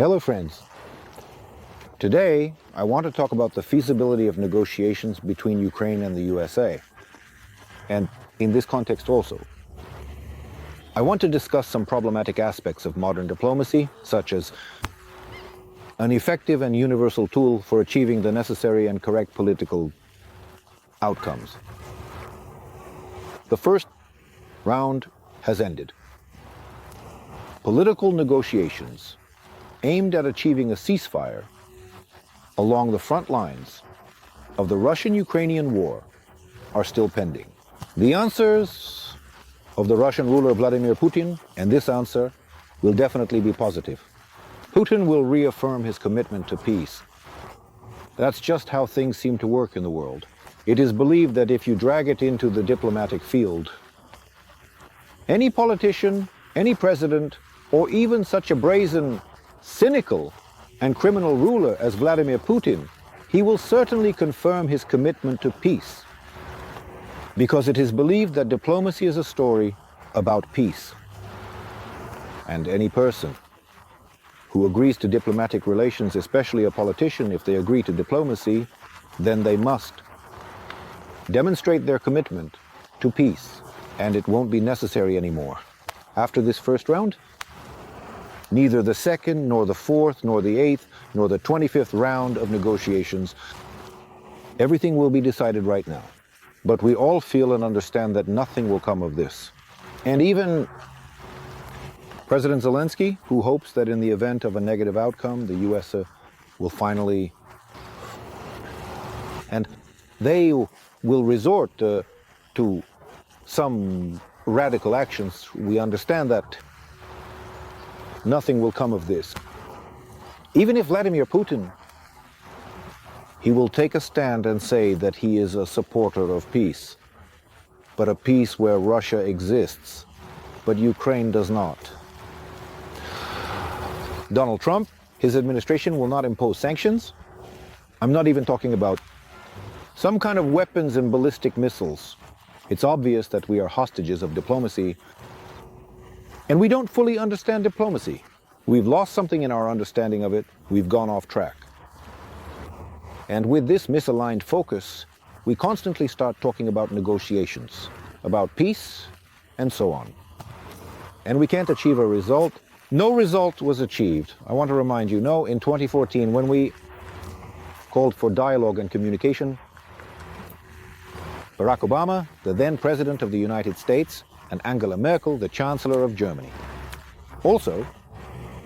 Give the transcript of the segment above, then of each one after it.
Hello friends. Today I want to talk about the feasibility of negotiations between Ukraine and the USA. And in this context also, I want to discuss some problematic aspects of modern diplomacy, such as an effective and universal tool for achieving the necessary and correct political outcomes. The first round has ended. Political negotiations aimed at achieving a ceasefire along the front lines of the Russian-Ukrainian war are still pending. The answers of the Russian ruler Vladimir Putin, and this answer will definitely be positive. Putin will reaffirm his commitment to peace. That's just how things seem to work in the world. It is believed that if you drag it into the diplomatic field, any politician, any president, or even such a brazen, cynical, and criminal ruler as Vladimir Putin, he will certainly confirm his commitment to peace. Because it is believed that diplomacy is a story about peace. And any person who agrees to diplomatic relations, especially a politician, if they agree to diplomacy, then they must demonstrate their commitment to peace, and it won't be necessary anymore. After this first round, neither the second, nor the fourth, nor the eighth, nor the 25th round of negotiations, everything will be decided right now. But we all feel and understand that nothing will come of this. And even President Zelensky, who hopes that in the event of a negative outcome, the US will finally, and they will resort to some radical actions. We understand that nothing will come of this. Even if Vladimir Putin, he will take a stand and say that he is a supporter of peace, but a peace where Russia exists, but Ukraine does not. Donald Trump, his administration will not impose sanctions. I'm not even talking about some kind of weapons and ballistic missiles. It's obvious that we are hostages of diplomacy, and we don't fully understand diplomacy. We've lost something in our understanding of it. We've gone off track. And with this misaligned focus, we constantly start talking about negotiations, about peace, and so on. And we can't achieve a result. No result was achieved. I want to remind you, no, in 2014, when we called for dialogue and communication, Barack Obama, the then President of the United States, and Angela Merkel, the Chancellor of Germany, also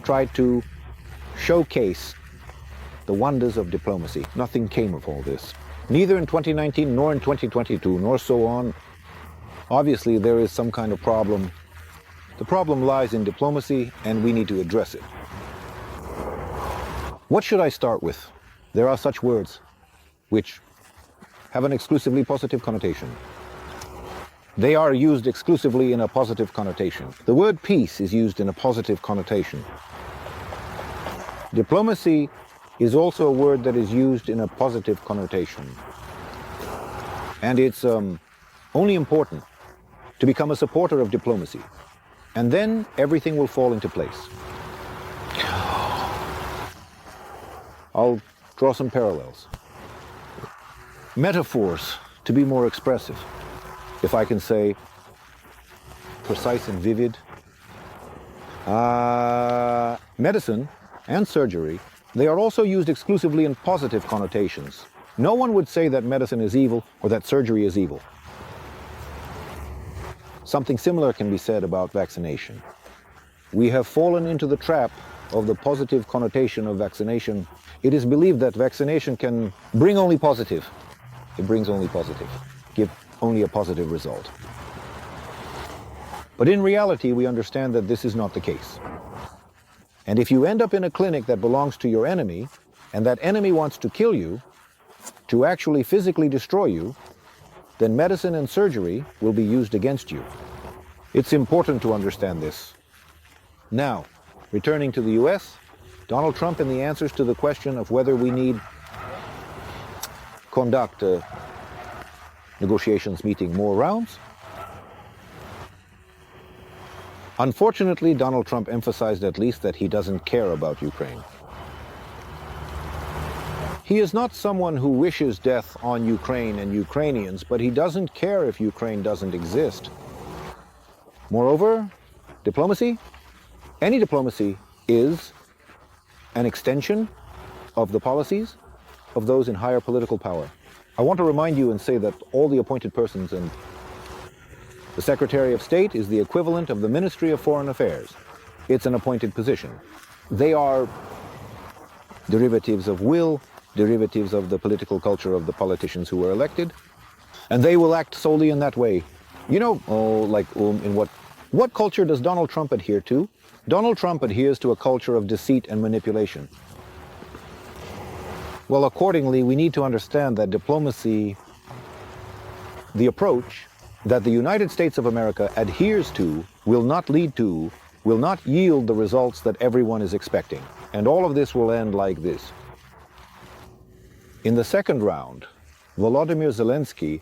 tried to showcase the wonders of diplomacy. Nothing came of all this. Neither in 2019, nor in 2022, nor so on. Obviously, there is some kind of problem. The problem lies in diplomacy, and we need to address it. What should I start with? There are such words which have an exclusively positive connotation. They are used exclusively in a positive connotation. The word peace is used in a positive connotation. Diplomacy is also a word that is used in a positive connotation. And it's only important to become a supporter of diplomacy. And then everything will fall into place. I'll draw some parallels. Metaphors, to be more expressive. If I can say precise and vivid. Medicine and surgery, they are also used exclusively in positive connotations. No one would say that medicine is evil or that surgery is evil. Something similar can be said about vaccination. We have fallen into the trap of the positive connotation of vaccination. It is believed that vaccination can bring only positive. It brings only positive, give only a positive result. But in reality, we understand that this is not the case. And if you end up in a clinic that belongs to your enemy, and that enemy wants to kill you, to actually physically destroy you, then medicine and surgery will be used against you. It's important to understand this. Now, returning to the US, Donald Trump, in the answers to the question of whether we need conduct negotiations meeting more rounds, Unfortunately, Donald Trump emphasized at least that he doesn't care about Ukraine. He is not someone who wishes death on Ukraine and Ukrainians, but he doesn't care if Ukraine doesn't exist. Moreover, diplomacy, any diplomacy is an extension of the policies of those in higher political power. I want to remind you and say that all the appointed persons and the Secretary of State is the equivalent of the Ministry of Foreign Affairs. It's an appointed position. They are derivatives of will, derivatives of the political culture of the politicians who were elected, and they will act solely in that way. You know, in what culture does Donald Trump adhere to? Donald Trump adheres to a culture of deceit and manipulation. Well, accordingly, we need to understand that diplomacy, the approach that the United States of America adheres to, will not yield the results that everyone is expecting. And all of this will end like this. In the second round, Volodymyr Zelensky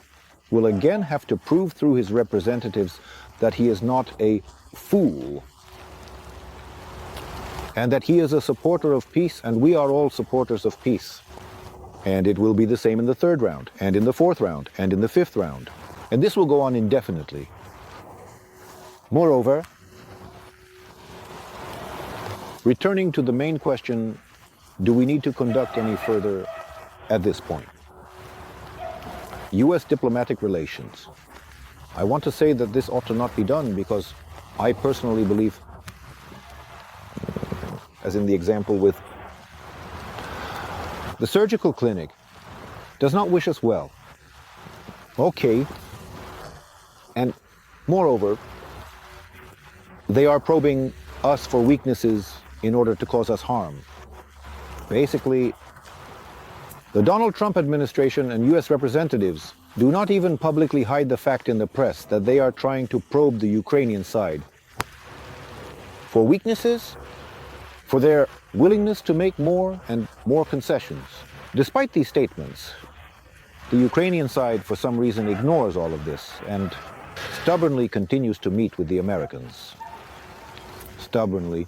will again have to prove through his representatives that he is not a fool, and that he is a supporter of peace, and we are all supporters of peace. And it will be the same in the third round, and in the fourth round, and in the fifth round. And this will go on indefinitely. Moreover, returning to the main question, do we need to conduct any further at this point? U.S. diplomatic relations. I want to say that this ought to not be done because I personally believe, as in the example with the surgical clinic, does not wish us well. Okay. And moreover, they are probing us for weaknesses in order to cause us harm. Basically, the Donald Trump administration and U.S. representatives do not even publicly hide the fact in the press that they are trying to probe the Ukrainian side for weaknesses, for their willingness to make more and more concessions. Despite these statements, the Ukrainian side for some reason ignores all of this and stubbornly continues to meet with the Americans. Stubbornly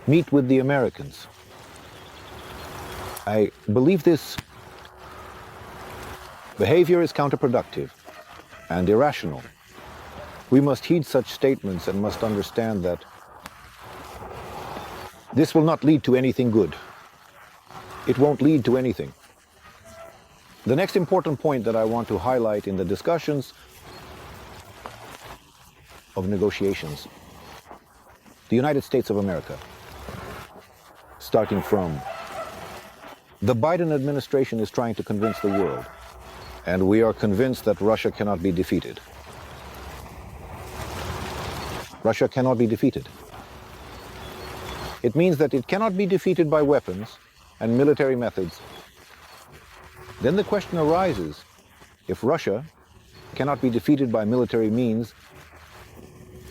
meet with the Americans. I believe this behavior is counterproductive and irrational. We must heed such statements and must understand that this will not lead to anything good. It won't lead to anything. The next important point that I want to highlight in the discussions of negotiations, the United States of America, starting from the Biden administration is trying to convince the world, and we are convinced that Russia cannot be defeated. Russia cannot be defeated. It means that it cannot be defeated by weapons and military methods. Then the question arises, if Russia cannot be defeated by military means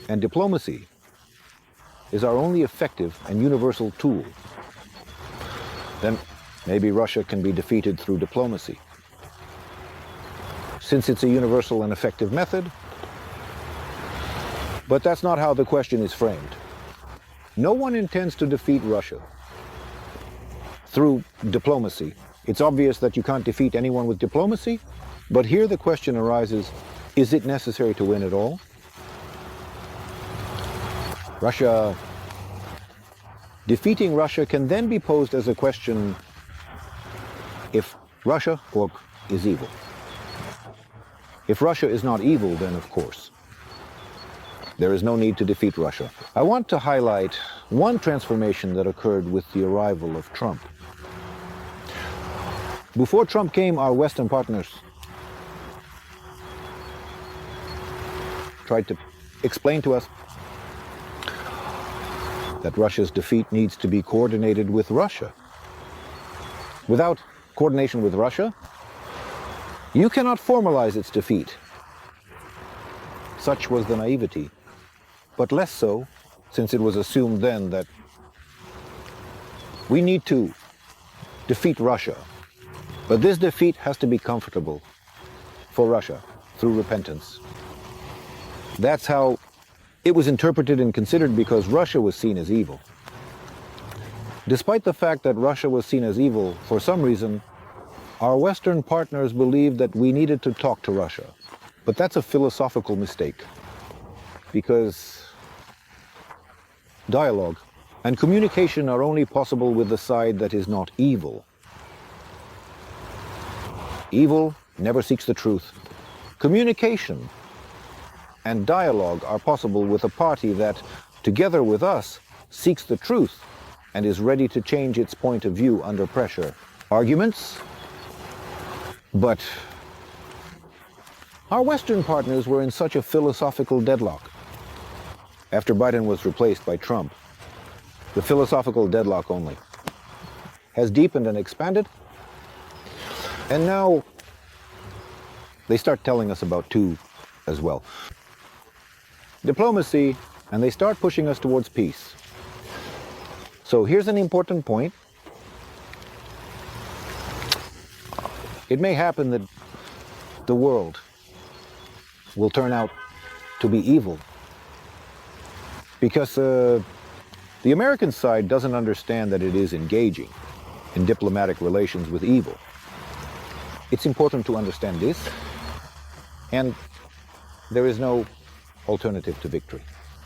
and diplomacy is our only effective and universal tool, then maybe Russia can be defeated through diplomacy. Since it's a universal and effective method, but that's not how the question is framed. No one intends to defeat Russia through diplomacy. It's obvious that you can't defeat anyone with diplomacy, but here the question arises, is it necessary to win at all? Defeating Russia can then be posed as a question if Russia is evil. If Russia is not evil, then of course, there is no need to defeat Russia. I want to highlight one transformation that occurred with the arrival of Trump. Before Trump came, our Western partners tried to explain to us that Russia's defeat needs to be coordinated with Russia. Without coordination with Russia, you cannot formalize its defeat. Such was the naivety, but less so since it was assumed then that we need to defeat Russia. But this defeat has to be comfortable for Russia through repentance. That's how It was interpreted and considered because Russia was seen as evil. Despite the fact that Russia was seen as evil, for some reason, our Western partners believed that we needed to talk to Russia. But that's a philosophical mistake, because dialogue and communication are only possible with the side that is not evil. Evil never seeks the truth. Communication and dialogue are possible with a party that, together with us, seeks the truth and is ready to change its point of view under pressure. Arguments? But our Western partners were in such a philosophical deadlock. After Biden was replaced by Trump, the philosophical deadlock only has deepened and expanded, and now they start telling us about two as well. Diplomacy, and they start pushing us towards peace. So here's an important point. It may happen that the world will turn out to be evil because the American side doesn't understand that it is engaging in diplomatic relations with evil. It's important to understand this, and there is no alternative to victory.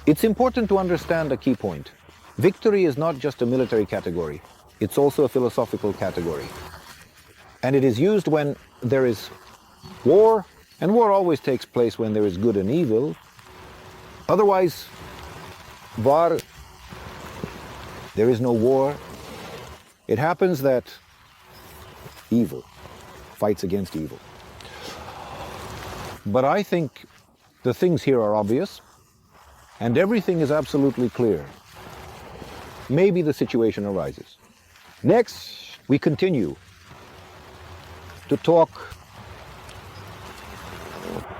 It's important to understand a key point. Victory is not just a military category, it's also a philosophical category. And it is used when there is war, and war always takes place when there is good and evil. Otherwise, there is no war. It happens that evil fights against evil. But I think the things here are obvious, and everything is absolutely clear. Maybe the situation arises. Next, we continue to talk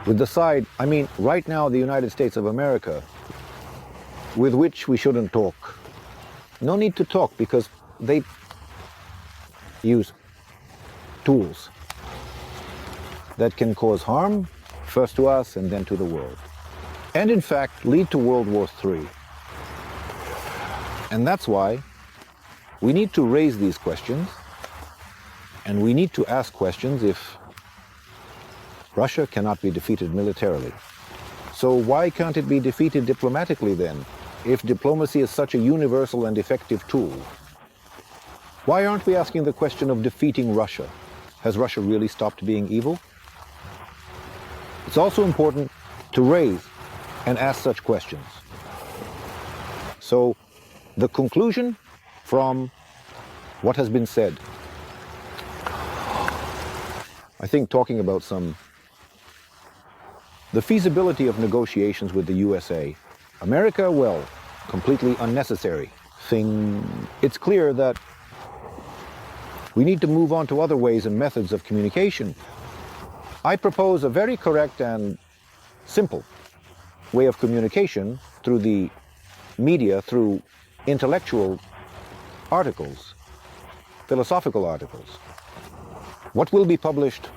with the side, right now the United States of America, with which we shouldn't talk. No need to talk because they use tools that can cause harm, first to us and then to the world. And in fact, lead to World War III. And that's why we need to raise these questions, and we need to ask questions if Russia cannot be defeated militarily. So why can't it be defeated diplomatically then, if diplomacy is such a universal and effective tool? Why aren't we asking the question of defeating Russia? Has Russia really stopped being evil? It's also important to raise and ask such questions. So, the conclusion from what has been said, I think talking about the feasibility of negotiations with the USA. America, well, completely unnecessary thing. It's clear that we need to move on to other ways and methods of communication. I propose a very correct and simple way of communication through the media, through intellectual articles, philosophical articles. What will be published?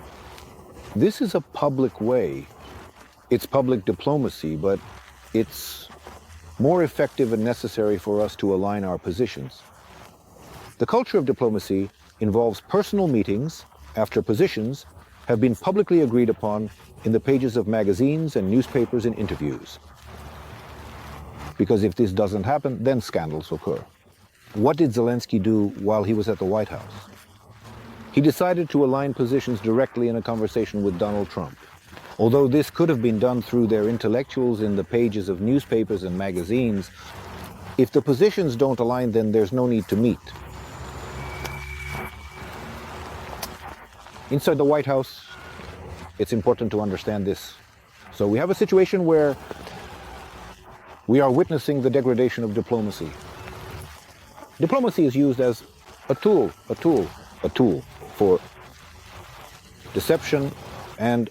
This is a public way. It's public diplomacy, but it's more effective and necessary for us to align our positions. The culture of diplomacy involves personal meetings after positions have been publicly agreed upon in the pages of magazines and newspapers and interviews. Because if this doesn't happen, then scandals occur. What did Zelensky do while he was at the White House? He decided to align positions directly in a conversation with Donald Trump. Although this could have been done through their intellectuals in the pages of newspapers and magazines, if the positions don't align, then there's no need to meet. Inside the White House, it's important to understand this. So we have a situation where we are witnessing the degradation of diplomacy. Diplomacy is used as a tool for deception and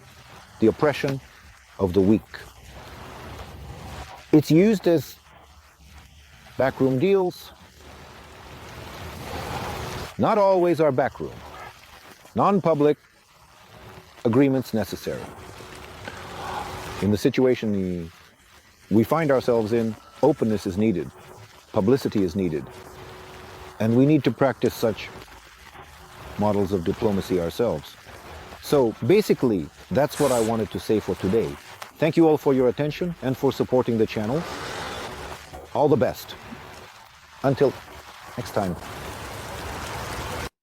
the oppression of the weak. It's used as backroom deals. Not always are backroom. Non-public agreements necessary. In the situation we find ourselves in, openness is needed, publicity is needed, and we need to practice such models of diplomacy ourselves. So basically, that's what I wanted to say for today. Thank you all for your attention and for supporting the channel. All the best. Until next time.